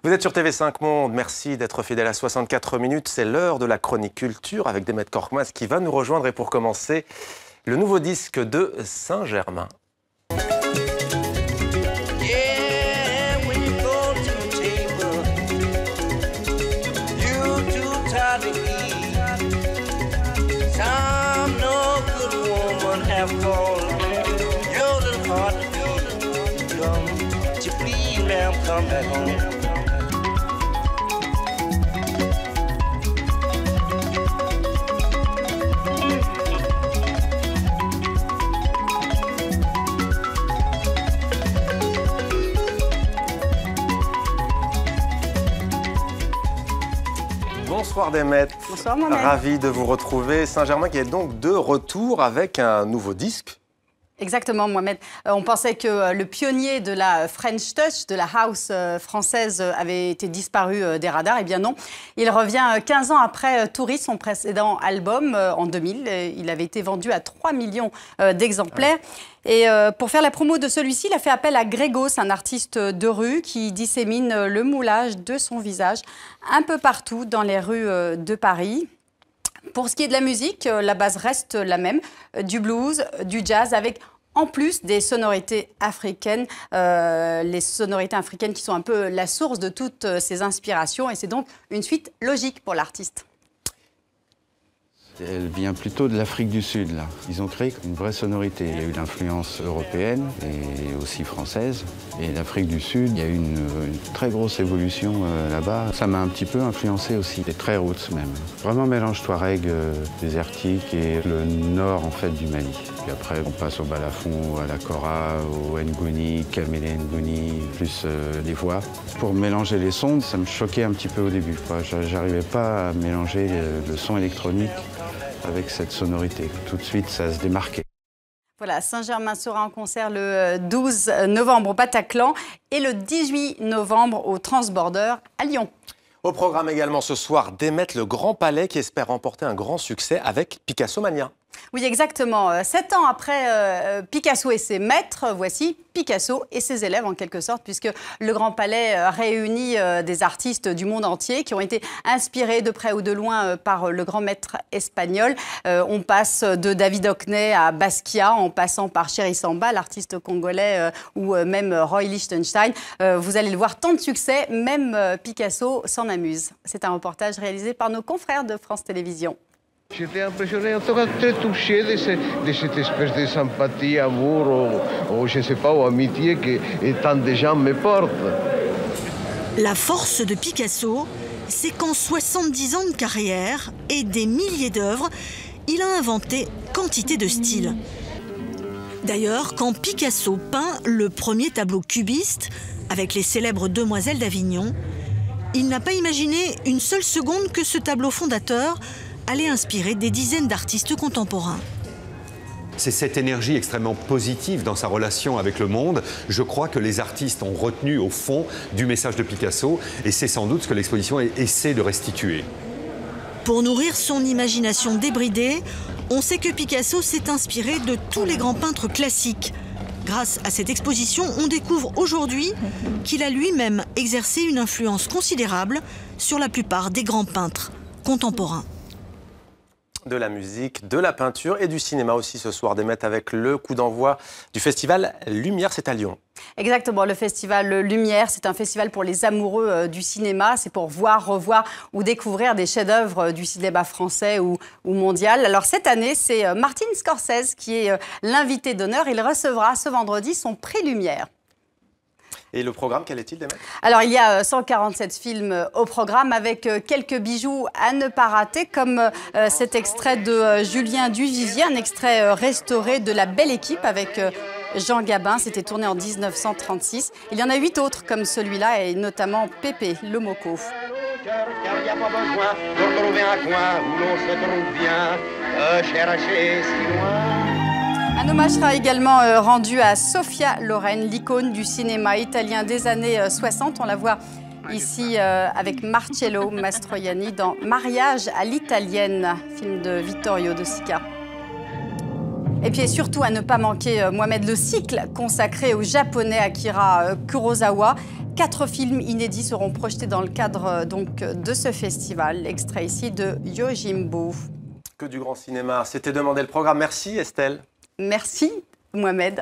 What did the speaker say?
Vous êtes sur TV5 Monde, merci d'être fidèle à 64 minutes. C'est l'heure de la chronique culture avec Demet Korkmaz qui va nous rejoindre. Et pour commencer, le nouveau disque de Saint-Germain. Bonsoir Demet. Bonsoir Mohamed. Ravi de vous retrouver. Saint-Germain qui est donc de retour avec un nouveau disque. Exactement Mohamed. On pensait que le pionnier de la French Touch, de la house française, avait été disparu des radars. Eh bien non, il revient 15 ans après Tourist, son précédent album, en 2000. Il avait été vendu à 3 millions d'exemplaires. Et pour faire la promo de celui-ci, il a fait appel à Grégos, un artiste de rue qui dissémine le moulage de son visage un peu partout dans les rues de Paris. Pour ce qui est de la musique, la base reste la même, du blues, du jazz, avec en plus des sonorités africaines, les sonorités africaines qui sont un peu la source de toutes ces inspirations, et c'est donc une suite logique pour l'artiste. Elle vient plutôt de l'Afrique du Sud, là. Ils ont créé une vraie sonorité. Il y a eu l'influence européenne et aussi française. Et l'Afrique du Sud, il y a eu une très grosse évolution là-bas. Ça m'a un petit peu influencé aussi, des très roots même. Vraiment mélange touareg, désertique et le nord en fait du Mali. Puis après, on passe au balafon, à la kora, au ngouni, kamele ngouni, plus les voix. Pour mélanger les sons, ça me choquait un petit peu au début. J'arrivais pas à mélanger le son électronique avec cette sonorité. Tout de suite, ça se démarquait. Voilà, Saint-Germain sera en concert le 12 novembre au Bataclan et le 18 novembre au Transborder à Lyon. Au programme également ce soir, Demet, le Grand Palais qui espère remporter un grand succès avec Picasso Mania. Oui, exactement. 7 ans après Picasso et ses maîtres, voici Picasso et ses élèves en quelque sorte, puisque le Grand Palais réunit des artistes du monde entier qui ont été inspirés de près ou de loin par le grand maître espagnol. On passe de David Hockney à Basquiat, en passant par Chéri Samba, l'artiste congolais, ou même Roy Lichtenstein. Vous allez le voir, tant de succès, même Picasso s'en amuse. C'est un reportage réalisé par nos confrères de France Télévisions. J'étais impressionné, en tout cas très touché de cette espèce de sympathie, amour, ou je ne sais pas, ou amitié que tant de gens me portent. La force de Picasso, c'est qu'en 70 ans de carrière et des milliers d'œuvres, il a inventé quantité de styles. D'ailleurs, quand Picasso peint le premier tableau cubiste, avec les célèbres Demoiselles d'Avignon, il n'a pas imaginé une seule seconde que ce tableau fondateur allait inspirer des dizaines d'artistes contemporains. C'est cette énergie extrêmement positive dans sa relation avec le monde, je crois que les artistes ont retenu au fond du message de Picasso, et c'est sans doute ce que l'exposition essaie de restituer. Pour nourrir son imagination débridée, on sait que Picasso s'est inspiré de tous les grands peintres classiques. Grâce à cette exposition, on découvre aujourd'hui qu'il a lui-même exercé une influence considérable sur la plupart des grands peintres contemporains. De la musique, de la peinture et du cinéma aussi ce soir, Demet, avec le coup d'envoi du festival Lumière, c'est à Lyon. Exactement, le festival Lumière, c'est un festival pour les amoureux du cinéma. C'est pour voir, revoir ou découvrir des chefs-d'œuvre du cinéma français ou mondial. Alors cette année, c'est Martin Scorsese qui est l'invité d'honneur. Il recevra ce vendredi son prix Lumière. Et le programme, quel est-il, Demet? Alors, il y a 147 films au programme avec quelques bijoux à ne pas rater, comme cet extrait de Julien Duvivier, un extrait restauré de La Belle Équipe avec Jean Gabin. C'était tourné en 1936. Il y en a 8 autres comme celui-là, et notamment Pépé, le Moco. Car il n'y a pas besoin de retrouver un coin où l'on se trouve bien, chercher si loin. Un hommage sera également rendu à Sophia Loren, l'icône du cinéma italien des années 60. On la voit ici avec Marcello Mastroianni dans Mariage à l'italienne, film de Vittorio De Sica. Et puis surtout à ne pas manquer, Mohamed, le cycle consacré au japonais Akira Kurosawa. 4 films inédits seront projetés dans le cadre de ce festival. Extrait ici de Yojimbo. Que du grand cinéma. C'était Demandé le programme. Merci Estelle. Merci Mohamed.